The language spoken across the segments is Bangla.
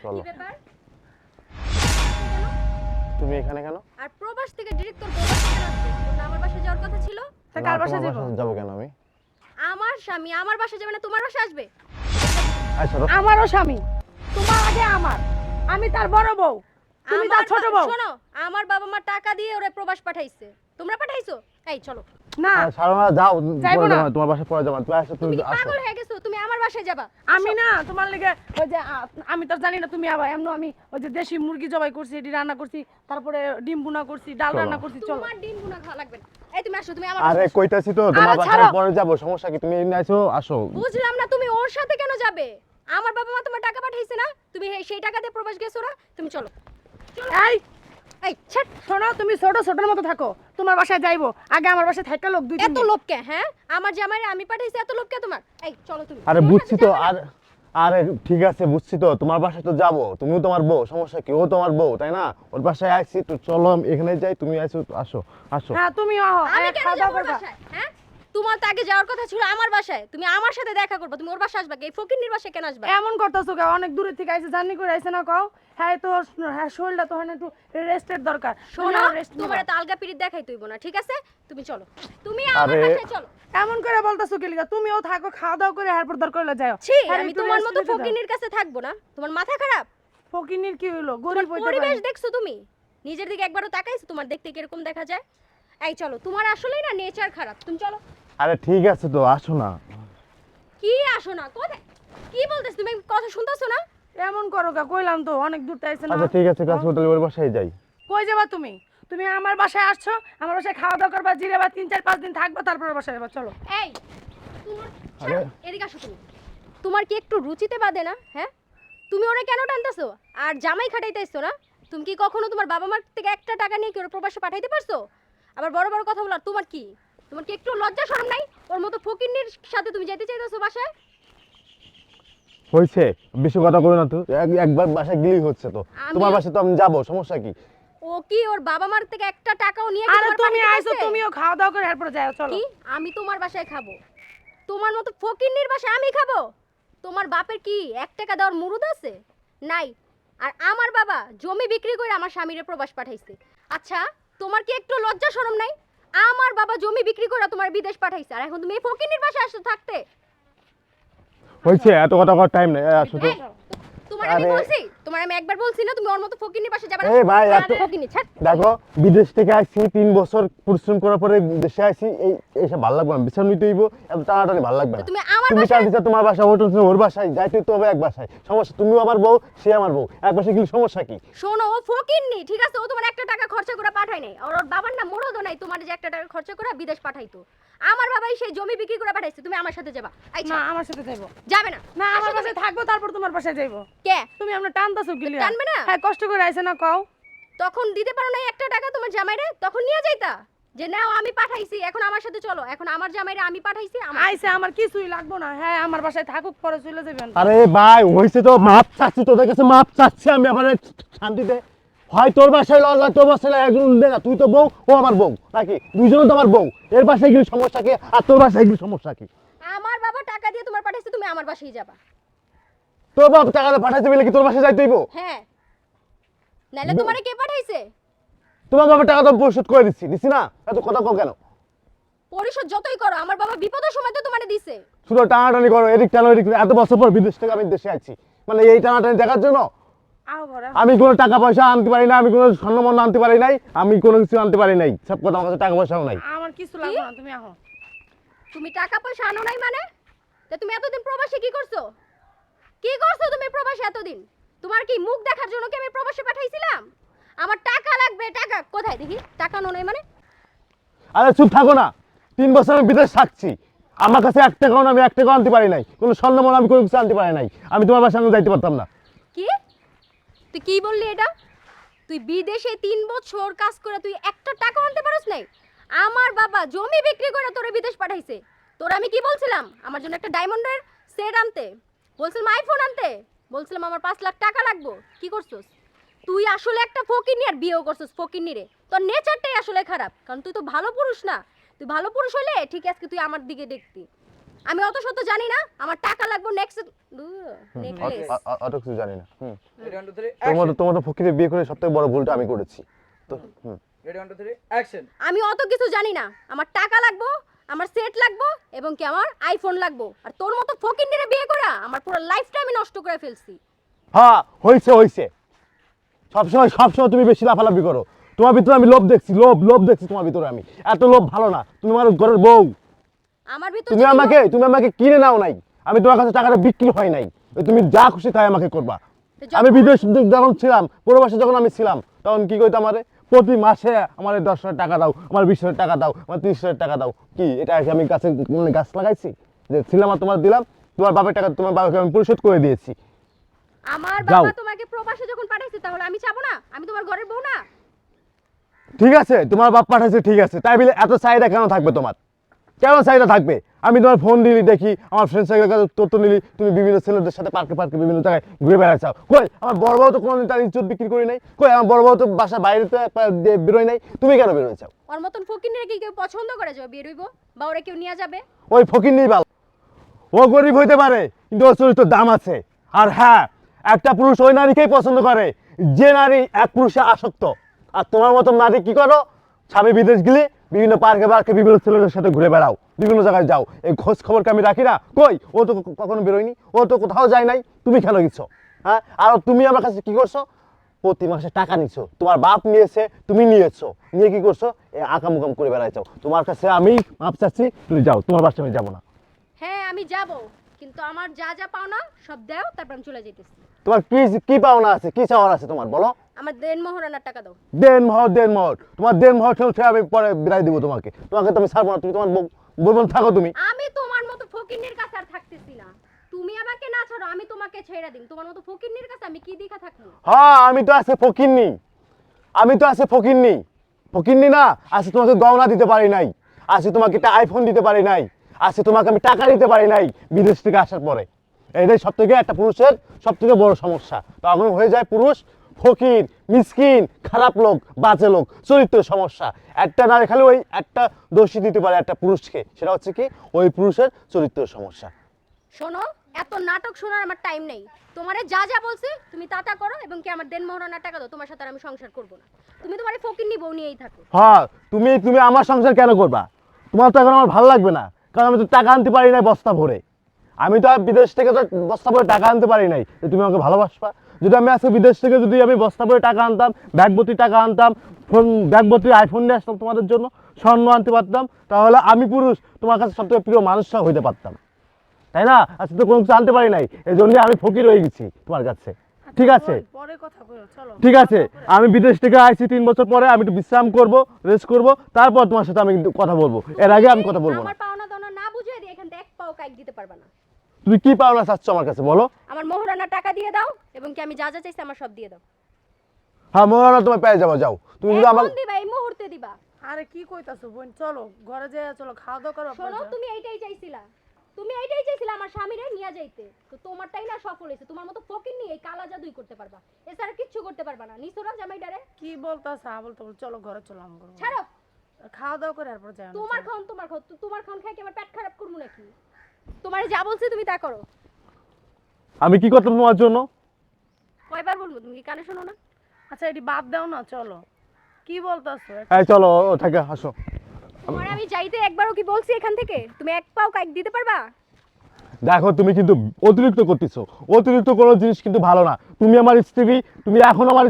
চলো। কি ব্যাপার? তুমি এখানে কেন? আর প্রবাস থেকে ডিরেক্ট তোর প্রবাস কেন আসছে? তোর না আমার বাসায় যাওয়ার কথা ছিল? তা না, কার তোমার বাসায় যাব? বাসায় যাবো কেন আমি? আমার স্বামী আমার বাসায় যাবে না তোমার বাসায় আসবে? আই সরো। আমারও স্বামী, তোমার আগে আমার, আমি তার বড় বউ, তুমি তার ছোট বউ। শোনো, আমার বাবা মা টাকা দিয়ে ওরে প্রবাস পাঠাইছে। তোমরা পাঠাইছো? এই চলো। না সারো না, যাও। যাইবো পরে না। যাবো, তোমার বাসায় পরে যাবো। তুমি আসো, তুমি তুমি কি আসো। পাগল হয়ে গেছো? তুমি আমার বাসায় যাবা? আমি না তোমার লেগে ওই যে আমি তো জানি না তুমি আবার এমন, আমি ওই যে দেশি মুরগি জবাই করছি, এটি রান্না করছি, তারপরে ডিম ভুনা করছি, ডাল চলো। রান্না করছি, চলো। তোমার ডিম গুনা খাওয়া লাগবে না। এই তুমি আসো, তুমি আমার আরে বাসায় আসো। কইতাছি তো, তোমার আরে বাসায় ছাড়ো। পরে যাবো, সমস্যা কি? তুমি এখানে আসো, আসো। বুঝলাম না তুমি ওর সাথে কেন যাবে? আমার বাবা মা তোমার টাকা পাঠাইছে না? তুমি সেই টাকা দিয়ে প্রবাস গেছো না? তুমি চলো। এই এই ছাড়। শোনো, তুমি ছোট ছোটর মতো থাকো, তোমার বাসায় যাইবো, আগে আমার বাসায় থাকা লোক দুই এত লোক কে? হ্যাঁ, আমার জামাইরে আমি পাঠাইছি, এত লোক কে তোমার? এই চলো তুমি। আরে তোমার বুঝছি সাথে তো, যাবে না? আর আরে ঠিক আছে, বুঝছি তো, তোমার বাসায় তো যাবো, তুমিও তোমার বউ, সমস্যা কি? ও তোমার বউ, তাই না? ওর বাসায় আইছি তো, চলো আমি এখানে যাই, তুমি আসো, আসো, আসো। হ্যাঁ তুমি আমি কেন খাওয়া যাবো দাওয়া ওর করবা। বাসায়? হ্যাঁ, তোমার তো আগে যাওয়ার কথা ছিল আমার বাসায়। তুমি আমার সাথে দেখা করবে, তুমি ওর বাসায় আসবা। এই ফকিন্নির বাসায় কেন আসবা? এমন করতেছো কেউ? অনেক দূরে থেকে আইছে, জার্নি করে আইছে না কও? হ্যাঁ তো, হ্যাঁ শরীরটা তো হয় না, একটু রেস্টের দরকার। শোনো, রেস্ট তোমার এত আলগা পিরিত দেখাই তুইব না, ঠিক আছে? তুমি চলো, তুমি আমার আরে বাসায় চলো। এমন করে বলতেছো কি লিগা? তুমিও থাকো, খাওয়া দাওয়া করে এরপর দরকার হলে যাও। ছি, আর আমি একটু তোমার rest মতো নিতে দাও। ফকিন্নির কাছে থাকবো না। তোমার মাথা খারাপ? ফকিন্নির কি হইলো? তোমার গরিব হইতে পরিবেশ পারে। দেখছো তুমি? নিজের দিকে একবারও তাকাইছো? তোমার দেখতে কিরকম দেখা যায়? এই চলো, তোমার আসলেই না নেচার খারাপ। তুমি চলো। আরে ঠিক আছে তো, আসো না। কি আসো না? কোথায়? কি বলতেছ তুমি? কথা শুনতাছো না? এমন করো কা? কইলাম তো অনেক দূর আইছে না। আচ্ছা ঠিক আছে, কাজ হোটেলে ওর বাসায় যাই। কই যাবা তুমি? তুমি আমার বাসায় আসছো, আমার বাসায় খাওয়া দাওয়া করবা, জিরাবা, 3-4-5 দিন থাকবা, তারপরে বাসায় যাবা, চলো। এই তোমার আরে। এদিকে আসো তুমি। তোমার কি একটু রুচিতে বাদে না? হ্যাঁ, তুমি ওরে কেন টানতেছো? আর জামাই খাটাইতেছো না? তুমি কি কখনো তোমার বাবা মার থেকে একটা টাকা নিয়ে কি ওর প্রবাসে পাঠাইতে পারছো? আবার বড় বড় কথা বলার তোমার কি? তোমার কি একটু লজ্জা শরম নাই? ওর মতো ফকিন্নির সাথে তুমি যেতে চাইতেছো বাসায়? হয়েছে, বেশি কথা বলো না তো, একবার বাসায় গেলেই হচ্ছে তো। আমি- তোমার বাসায় তো আমি যাবো, সমস্যা কি? ও কি ওর বাবা মার থেকে একটা টাকাও নিয়ে কি আরে তোমার তুমি পাঠাইতে আইছো, পারছে? তুমিও খাওয়া দাওয়া করে এরপর যাও, চলো। কি আমি তোমার বাসায় খাবো? তোমার মতো ফকিন্নির বাসায় আমি খাবো? তোমার বাপের কি 1 টাকা দেওয়ার মুরুদ আছে? নাই। আর আমার বাবা জমি বিক্রি করে আমার স্বামীরে প্রবাস পাঠাইছে। আচ্ছা, তোমার কি একটু লজ্জা শরম নাই? আমার বাবা জমি বিক্রি করে তোমার বিদেশ পাঠাইছে, আর এখন তুমি এই ফকিন্নির বাসায় আসছো থাকতে? হয়েছে, এত কথা করার টাইম নেই, আসো তো। এই, তোমার আমি আরে। বলছি, তোমার আমি একবার বলছি না তুমি ওর মতো ফকিন্নির বাসায় যাবে না? এই ভাই, আরে, এত- ফকিন্নি ছাড়। দেখো, বিদেশ থেকে আসছি, 3 বছর পরিশ্রম করার পরে দেশে আসছি, এইসব ভালো লাগবে না, বিশ্রাম নিতে হইব, এত টানাটানি ভালো লাগবে না। তুমি আমার তুমি বাসায়- চাইছো তোমার বাসায়, হোটেল ছিল ওর বাসায়, যাইতে তো হবে এক বাসায়, সমস্যা? তুমিও আমার বউ, সে আমার বউ, এক বাসায় গেলে সমস্যা কি? শোনো, ও ফকিন্নি, ঠিক আছে? ও তোমার 1 টাকা খরচা করে পাঠায় নাই। আর ওর বাবার না মুরদও নাই তোমার যে 1 টাকা খরচা করে বিদেশ পাঠাইতো। আমার বাবাই সেই জমি বিক্রি করে পাঠাইছে। তুমি আমার সাথে যাবা? এই না, ছাড়। আমার সাথে যাইবো যাবে না? না, আমার আসো তুমি। বাসায় থাকবো, তারপর তোমার বাসায় যাইবো। কে? তুমি আমরা টানতাছো কি লিগা? টানবে না? হ্যাঁ, কষ্ট করে আইছে না কও? তখন দিতে পারো না 1 টাকা তোমার জামাইরে? তখন নিয়ে যাইতা যে নাও আমি পাঠাইছি, এখন আমার সাথে চলো। এখন আমার জামাইরে আমি পাঠাইছি, আমার আইছে, আমার কিছুই লাগবো না। হ্যাঁ, আমার বাসায় থাকুক, পরে চলে যাবেন। আরে ভাই, হয়েছে তো, মাপ চাচ্ছি তোদের কাছে, মাপ চাচ্ছি আমি আমার শান্তিতে। হয় তোর বাসায় লজ, হয় তোর বাসায় লজ, একজন দে না, তুই তো বউ, ও আমার বউ, নাকি দুইজনও তো আমার বউ। এর বাসায় গেলে সমস্যা কি, আর তোর বাসায় গেলে সমস্যা কি? আমার বাবা টাকা দিয়ে তোমার পাঠাইছে, তুমি আমার বাসায় যাবা। তোর বাপ টাকা পাঠাইতে বলে কি তোর বাসায় যাইতে হইব? হ্যাঁ, নাইলে তোমারে কে পাঠাইছে? তোমার বাবার টাকা তো আমি পরিশোধ করে দিচ্ছি, দিচ্ছি না? এত কথা কও কেন? পরিশোধ যতই করো, আমার বাবা বিপদের সময় তো তোমারে দিছে। শুধু টানাটানি করো, এদিক টানো এদিক টানো। এত বছর পর বিদেশ থেকে আমি দেশে আছি, মানে এই টানাটানি দেখার জন্য? আও ঘরে। আমি কোনো টাকা পয়সা আনতে পারি না, আমি কোনো স্বর্ণমন্ড আনতে পারি নাই, আমি কোনো কিছু আনতে পারি নাই, সব কথা আমার কাছে টাকা পয়সাও নাই। আমার কিছু লাগবে না, তুমি আহো। তুমি টাকা পয়সা আনো নাই মানে? তা তুমি এতদিন প্রবাসে কি করছো? কি করছো তুমি প্রবাসে এতদিন? তোমার কি মুখ দেখার জন্য কি আমি প্রবাসে পাঠাইছিলাম? আমার টাকা লাগবে, টাকা কোথায় দেখি? টাকা আনো নাই মানে? আরে চুপ থাকো না, 3 বছর আমি বিদেশ থাকছি, আমার কাছে 1 টাকাও না, আমি 1 টাকাও আনতে পারি নাই, কোনো স্বর্ণমন্ড আমি কোনো কিছু আনতে পারি নাই, আমি তোমার বাসায় আমি যাইতে পারতাম না। কি? তুই কি বললি এটা? তুই বিদেশে 3 বছর কাজ করে তুই একটা টাকা আনতে পারছ নাই? আমার বাবা জমি বিক্রি করে তোরে বিদেশ পাঠাইছে। তোর আমি কি বলছিলাম? আমার জন্য একটা ডায়মন্ডের সেট আনতে। বলছিলাম আইফোন আনতে। বলছিলাম আমার 5 লাখ টাকা লাগবে। কি করছস? তুই আসলে একটা ফকিন্নি, আর বিয়েও করছস ফকিন্নি রে। তোর নেচারটাই আসলে খারাপ। কারণ তুই তো ভালো পুরুষ না। তুই ভালো পুরুষ হলে ঠিক আজকে তুই আমার দিকে দেখতি। আমি অত শত জানি না, আমার টাকা লাগবে নেক্সট নেকলেস। অত কিছু জানি না। রেডি 1 2 3 তোমার ফকিরে বিয়ে করে সবথেকে বড় ভুলটা আমি করেছি। তো রেডি 1 2 3 অ্যাকশন। আমি অত কিছু জানি না, আমার টাকা লাগবে, আমার সেট লাগবে এবং কি আমার আইফোন লাগবে। আর তোর মতো ফকিন্নিরে বিয়ে করা আমার পুরো লাইফটা আমি নষ্ট করে ফেলছি। হ্যাঁ হইছে। সবসময় তুমি বেশি লাফালাফি করো। তোমার ভিতরে আমি লোভ দেখছি, লোভ দেখছি তোমার ভিতরে আমি। এত লোভ ভালো না। তুমি আমার ঘরের বউ। আমার ভিতর তুমি আমাকে কিনে নাও নাই। আমি তোমার কাছে টাকাটা বিক্রি হয় নাই। তুমি যা খুশি তাই আমাকে করবা। আমি বিদেশ যখন ছিলাম, প্রবাসে যখন আমি ছিলাম, তখন কি কইতো আমারে প্রতি মাসে আমার 10,000 টাকা দাও, আমার 20,000 টাকা দাও, আমার 30,000 টাকা দাও। কি এটা কি আমি গাছ লাগাইছি যে ছিলাম আর তোমার দিলাম? তোমার বাপের টাকা তোমার বাবাকে আমি পরিশোধ করে দিয়েছি। আমার যাও। বাবা তোমাকে প্রবাসে যখন পাঠাইছে তাহলে আমি চাবো না? আমি তোমার ঘরের বউ না? ঠিক আছে, তোমার বাপ পাঠাইছে ঠিক আছে, তাই বলে এত চাহিদা কেন থাকবে তোমার? কেন চাহিদা থাকবে? আমি তোমার ফোন দিলি দেখি, আমার ফ্রেন্ড সার্কেলের কাছে তথ্য নিলি, তুমি বিভিন্ন ছেলেদের সাথে পার্কে বিভিন্ন জায়গায় ঘুরে বেড়াচ্ছাও। কই আমার বড় বউ তো কোনোদিন তার ইজ্জত বিক্রি করি নাই। কই আমার বড় বউ তো বাসার বাইরে তো বেরোয় নাই। তুমি কেন বেরোয়? ওর মতন ফকিন্নিরে কি কেউ পছন্দ করে যাবে বিয়ে হইব বা ওরে কেউ নিয়ে যাবে? ওই ফকির নেই বাল, ও গরিব হইতে পারে কিন্তু ওর চরিত্রের দাম আছে। আর হ্যাঁ, একটা পুরুষ ওই নারীকেই পছন্দ করে যে নারী এক পুরুষে আসক্ত। আর তোমার মতো নারী কি করো? স্বামী বিদেশ গেলে বিভিন্ন পার্কে বিভিন্ন ছেলেদের সাথে ঘুরে বেড়াও, বিভিন্ন জায়গায় যাও। এই খোঁজ খবরকে আমি রাখি না? কই ও তো কখনো বেরোয়নি, ও তো কোথাও যায় নাই। তুমি কেন গেছো? হ্যাঁ, আর তুমি আমার কাছে কি করছো? প্রতি মাসে টাকা নিছো, তোমার বাপ নিয়েছে, তুমি নিয়েছো, নিয়ে কি করছো? আকাম করে বেড়াইছো। তোমার কাছে আমি মাপ চাচ্ছি, তুমি যাও, তোমার বাসায় আমি যাবো না। হ্যাঁ আমি যাব, কিন্তু আমার যা যা পাওনা সব দাও, তারপর আমি চলে যাইতেছি। তোমার কি পাওনা আছে, কি চাওয়ার আছে তোমার বলো? আমার দেন মোহরানার টাকা দাও। দেন মোহর তোমার দেন মোহর ঠেলছে, আমি পরে বিদায় দিব তোমাকে তো আমি ছাড়বো না। তুমি তোমার বলবেন থাকো তুমি। আমি তোমার মতো ফকিন্নির কাছে আর থাকতেছি না। তুমি আমাকে না ছাড়ো, আমি তোমাকে ছেড়ে দিন। তোমার মতো ফকিন্নির কাছে আমি কি দেখা থাকবো? হ্যাঁ আমি তো আছে ফকিন্নি, ফকিন্নি না আছে। তোমাকে গহনা দিতে পারি নাই, আছে তোমাকে একটা আইফোন দিতে পারি নাই, আছে তোমাকে আমি টাকা দিতে পারি নাই বিদেশ থেকে আসার পরে। এটাই সব থেকে একটা পুরুষের সব থেকে বড় সমস্যা। তখন হয়ে যায় পুরুষ ফকির, মিসকিন, খারাপ লোক, বাজে লোক, চরিত্রের সমস্যা। একটা নারী খালি ওই একটা দোষী দিতে পারে একটা পুরুষকে, সেটা হচ্ছে কি ওই পুরুষের চরিত্রের সমস্যা। শোনো, এত নাটক শোনার আমার টাইম নেই। তোমারে যা যা বলছি তুমি তা তা করো এবং কি আমার দেন মোহরানার টাকা দাও। তোমার সাথে আর আমি সংসার করব না। তুমি তোমার এই ফকিন্নি বউ নিয়েই থাকো। হ্যাঁ, তুমি আমার সংসার কেন করবা? তোমার তো এখন আমার ভালো লাগবে না, কারণ আমি তো টাকা আনতে পারি নাই বস্তা ভরে। আমি তো আর বিদেশ থেকে তো বস্তা ভরে টাকা আনতে পারি নাই যে তুমি আমাকে ভালোবাসবা। যদি আমি আজকে বিদেশ থেকে যদি আমি বস্তা ভরে টাকা আনতাম, ব্যাগভর্তি টাকা আনতাম, ব্যাগভর্তি আইফোন নিয়ে আসতাম তোমাদের জন্য, স্বর্ণ আনতে পারতাম, তাহলে আমি পুরুষ তোমার কাছে সবথেকে প্রিয় মানুষটা হইতে পারতাম, তাই না? আজকে তো কোনো কিছু আনতে পারি নাই, এই জন্যই আমি ফকির হয়ে গেছি তোমার কাছে। ঠিক আছে, পরে কথা বলো, চলো। ঠিক আছে, আমি বিদেশ থেকে আসছি 3 বছর পরে, আমি একটু বিশ্রাম করব, রেস্ট করব, তারপর তোমার সাথে আমি কিন্তু কথা বলবো। এর আগে আমি কথা বলবো না। আমার পাওনা দাওনা না বুঝিয়ে দিয়ে এখান থেকে এক পাও কাইক দিতে পারবে না। তুমি কি পাওনা চাচ্ছ আমার কাছে বলো? আমার মোহরানার টাকা দিয়ে দাও এবং কি আমি যা যা চাইছি আমার সব দিয়ে দাও। হ্যাঁ, মোহরানা তোমায় পেয়ে যাবো, যাও। তুমি যদি আমার এখন দিবা, এই মুহূর্তে দিবা। আরে কি কইতাছো বোন, চলো ঘরে যাই, চলো খাওয়া দাওয়া করো। শোনো, তুমি এইটাই চাইছিলা, তুমি এইটাই চাইছিলা আমার স্বামীরে নিয়ে যাইতে। তো তোমারটাই না সফল হয়েছে। তোমার মতো ফকির নিয়ে এই কালা জাদুই করতে পারবা, এছাড়া কিচ্ছু করতে পারবা না। নিসোরা জামাইডারে কি বলতাছ? বলতো চলো ঘরে চলো, আমি করবো। ছাড়ো। খাওয়া দাওয়া করে এরপর যাই। তোমার খান খাই কি আমার পেট খারাপ করবো নাকি? তোমারে যা বলছি তুমি তা করো। আমি কি করতাম তোমার জন্য? কয়বার বলবো, তুমি কি কানে শোনো না? আচ্ছা এটি বাদ দাও না, চলো। কি বলতাছো? এই চলো, থাকে আসো। তোমার আমি যাইতে একবারও কি বলছি এখান থেকে? তুমি এক পাও কাইক দিতে পারবা? দেখো তুমি কিন্তু অতিরিক্ত করতেছো। অতিরিক্ত কোনো জিনিস কিন্তু ভালো না। তুমি আমার স্ত্রী, তুমি এখন আমার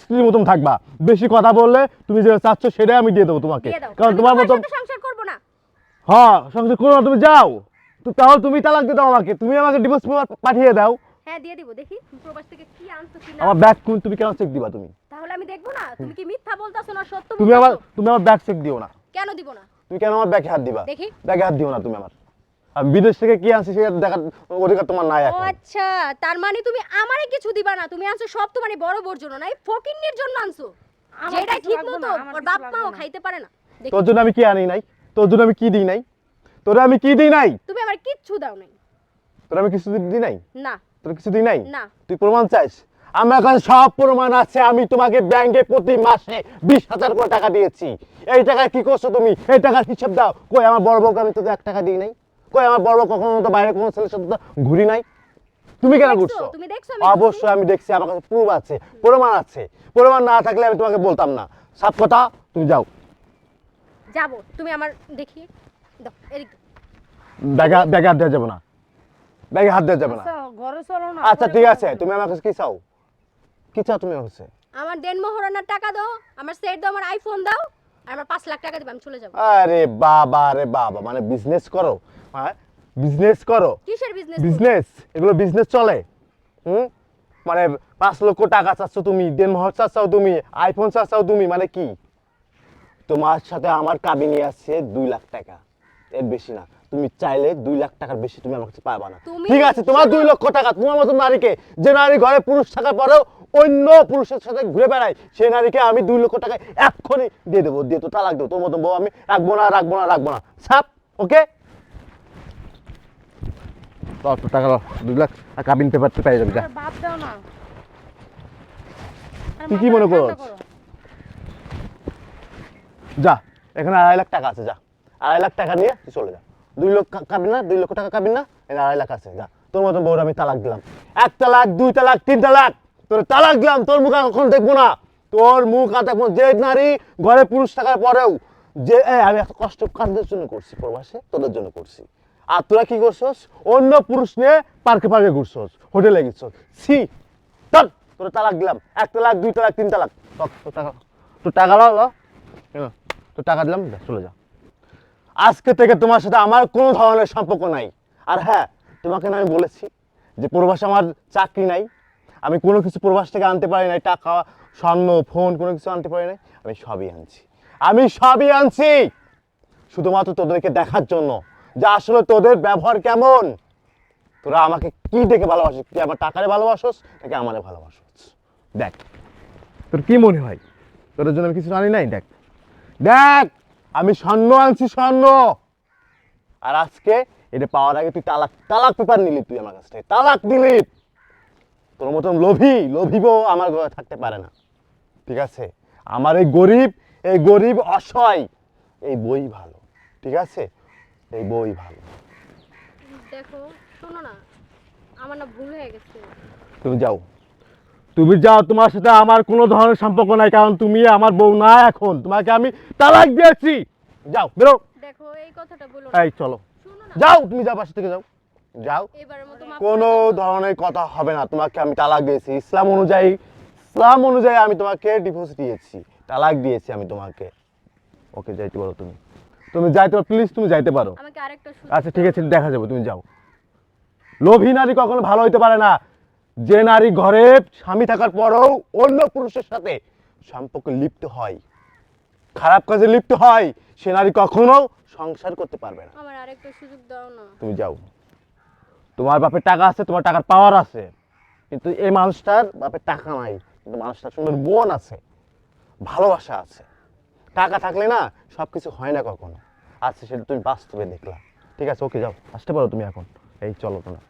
স্ত্রীর মতন থাকবা। বেশি কথা বললে তুমি যেটা চাচ্ছ সেটাই আমি দিয়ে দেবো তোমাকে, দিয়ে দাও। কারণ আমি তোমার মতো সাথে সংসার করব না। হ্যাঁ সংসার করো না, তুমি যাও। তো তাহলে তুমি তালাক দিয়ে দাও আমাকে, তুমি আমাকে ডিভোর্স পেপার পাঠিয়ে দাও। হ্যাঁ দিয়ে দিব। দেখি তুমি প্রবাস থেকে কি আনছো কি না। আমার ব্যাগ তুমি কেন চেক দিবা? তুমি তাহলে আমি দেখবো না তুমি কি মিথ্যা বলতাছো না সত্য তুমি আমার বলতাছো? তুমি আমার ব্যাগ চেক দিও না। কেন দিব না? তুমি কেন আমার ব্যাগে হাত দিবা? দেখি। ব্যাগে হাত দিও না তুমি আমার। আর বিদেশ থেকে কি আনছি সেটা দেখার অধিকার তোমার নাই ও এখন। আচ্ছা, তার মানে তুমি আমারে কিছু দিবা না। তুমি আনছো সব তোমার এই বড় বোর জন্য, না এই ফকিন্নির জন্য আনছো। আমার যেটা কিছু ঠিক লাগবে মতো না, আমার ওর কিছু বাপ লাগবে মাও না। খাইতে পারে না। দেখি। তোর জন্য আমি কি আনি নাই? তোর জন্য আমি কি দিই নাই? তোরে আমি কি দিই নাই? তুমি আমার কিচ্ছু দাও নাই। তোর আমি কিছু দিই নাই? না তোর কিছু দিই নাই? না। তুই প্রমাণ চাইস? আমার কাছে সব প্রমাণ আছে। আমি তোমাকে ব্যাংকে প্রতি মাসে 20,000 করে টাকা দিয়েছি। এই টাকায় কি করছো তুমি? এই টাকার হিসাব দাও। কই আমার বড় বউকে আমি তোকে 1 টাকা দিই নাই? কই আমার বড় কখনো তো বাইরে কোনো ছেলের সাথে তো ঘুরি নাই। তুমি কেন দেখছো? ঘুরছো? তুমি দেখছো আমি ঘুরছি? অবশ্যই আমি দেখছি, আমার কাছে প্রুফ আছে, প্রমাণ আছে। প্রমাণ না থাকলে আমি তোমাকে বলতাম না। সাফ কথা, তুমি যাও। যাবো, তুমি আমার দেখি দাও এদিকে। ব্যাগে হাত দেওয়া যাবে না, ব্যাগে হাত দেওয়া যাবে না। আচ্ছা ঘরে চলো না। আচ্ছা পরে ঠিক কথা আছে, বলবো। তুমি আমার কাছে কি চাও? কি চাও তুমি আমার কাছে? আমার দেন মোহরানার টাকা দাও, আমার সেট দাও, আমার আইফোন দাও, আর আমার 5 লাখ টাকা দিবে, আমি চলে যাবো। আরে বাবা রে বাবা, মানে বিজনেস করো? হ্যাঁ বিজনেস করো? কিসের বিজনেস? বিজনেস, এগুলো বিজনেস চলে? মানে 5 লক্ষ টাকা চাচ্ছ তুমি, দেনমোহর চাচ্ছাও তুমি, আইফোন চাচ্ছাও তুমি, মানে কি? তোমার সাথে আমার কাবিনী আছে 2 লাখ টাকা, এর বেশি না। তুমি চাইলে 2 লাখ টাকার বেশি তুমি আমার কাছে পাবা না। তুমি- ঠিক আছে, তোমার 2 লক্ষ টাকা, তোমার মতো নারীকে, যে নারী ঘরে পুরুষ থাকার পরেও অন্য পুরুষের সাথে ঘুরে বেড়ায়, সেই নারীকে আমি 2 লক্ষ টাকা এক্ষুনি দিয়ে দেবো, দিয়ে তো তালাক দেবো। তোর মতো বউ আমি রাখবো না, রাখবো না, রাখবো না। সাপ, ওকে? টাকা 2 লাখ আর কাবিন পেপারতে পেয়ে যাবি, যা। আরে বাদ দাও না। আরে তুই কি মাথাটা মনে ঠান্ডা করছ? করো। যা, এখানে 2.5 লাখ টাকা আছে, যা 2.5 লাখ টাকা নিয়ে তুই চলে যা। 2 লক্ষ কাবিন না, 2 লক্ষ টাকা কাবিন না, এখানে 2.5 লাখ আছে, যা। তোর মতন বউর আমি তালাক দিলাম, 1 তালাক, 2 তালাক, 3 তালাক, তোর তালাক দিলাম। তোর মুখ আর কখনো দেখবো না, তোর মুখ আর দেখবো না। যে নারী ঘরে পুরুষ থাকার পরেও, যে আমি এত কষ্ট কাদের জন্য করছি প্রবাসে, তোদের জন্য করছি। আর তোরা কি করছস? অন্য পুরুষ নিয়ে পার্কে পার্কে ঘুরছস, হোটেলে গেছস। সি তোর তালাক দিলাম, 1 তালাক, 2 তালাক, 3 তালাক। তোর টাকা লো, তো টাকা দিলাম, যা, চলে যা। আজকে থেকে তোমার সাথে আমার কোনো ধরনের সম্পর্ক নাই। আর হ্যাঁ, তোমাকে না আমি বলেছি যে প্রবাসে আমার চাকরি নাই, আমি কোনো কিছু প্রবাস থেকে আনতে পারি নাই, টাকা, স্বর্ণ, ফোন, কোনো কিছু আনতে পারি নাই। আমি সবই আনছি, আমি সবই আনছি শুধুমাত্র তোদেরকে দেখার জন্য, যে আসলে তোদের ব্যবহার কেমন। তোরা আমাকে কি দেখে ভালোবাসিস? তুই আমার টাকারে ভালোবাসোস নাকি আমারে ভালোবাসোস? দেখ, তোর কি মনে হয় তোদের জন্য আমি কিছু আনি নাই? দেখ দেখ, আমি স্বর্ণ আনছি, স্বর্ণ। আর আজকে এটা পাওয়ার আগে তুই তালাক পেপার নিলি, তুই আমার কাছ থেকে তালাক দিলি। তোর মতন লোভিব আমার ঘরে থাকতে পারে না, ঠিক আছে? আমার এই গরিব অসহায় এই বই ভালো, ঠিক আছে? এই বই ভালো। দেখো, শোনো না, আমার না ভুল হয়ে গেছে। তুমি যাও, তুমি যাও, তোমার সাথে আমার কোনো ধরনের সম্পর্ক নাই, কারণ তুমি আমার বউ না। এখন তোমাকে আমি তালাক দিয়েছি, যাও, বেরো। দেখো, এই কথাটা বলো না। এই চলো, শোনো না, যাও, তুমি যাও, বাসা থেকে যাও, যাও। এবারের মতো মাফ কোনো করে দাও। ধরনের কথা হবে না, তোমাকে আমি তালাক দিয়েছি। ইসলাম অনুযায়ী আমি তোমাকে ডিভোর্স দিয়েছি, তালাক দিয়েছি আমি তোমাকে। ওকে, যাইতে পারো তুমি, তুমি যাইতে পারো, প্লিজ তুমি যাইতে পারো। আমাকে আরেকটা সুযোগ আচ্ছা ঠিক দাও। আছে, দেখা যাবে, তুমি যাও। লোভী নারী কখনো ভালো হইতে পারে না। যে নারী ঘরে স্বামী থাকার পরেও অন্য পুরুষের সাথে সম্পর্কে লিপ্ত হয়, খারাপ কাজে লিপ্ত হয়, সে নারী কখনো সংসার করতে পারবে না। আমার আরেকটা সুযোগ দাও না। তুমি যাও, তোমার বাপের টাকা আছে, তোমার টাকার পাওয়ার আছে, কিন্তু এই মানুষটার বাপের টাকা নাই, কিন্তু মানুষটার সুন্দর মন আছে, ভালোবাসা আছে। টাকা থাকলে না সব কিছু হয় না কখনো। আচ্ছা, সেটা তুমি বাস্তবে দেখলা। ঠিক আছে, ওকে, যাও, আসতে পারো তুমি এখন। এই চলো তোমরা।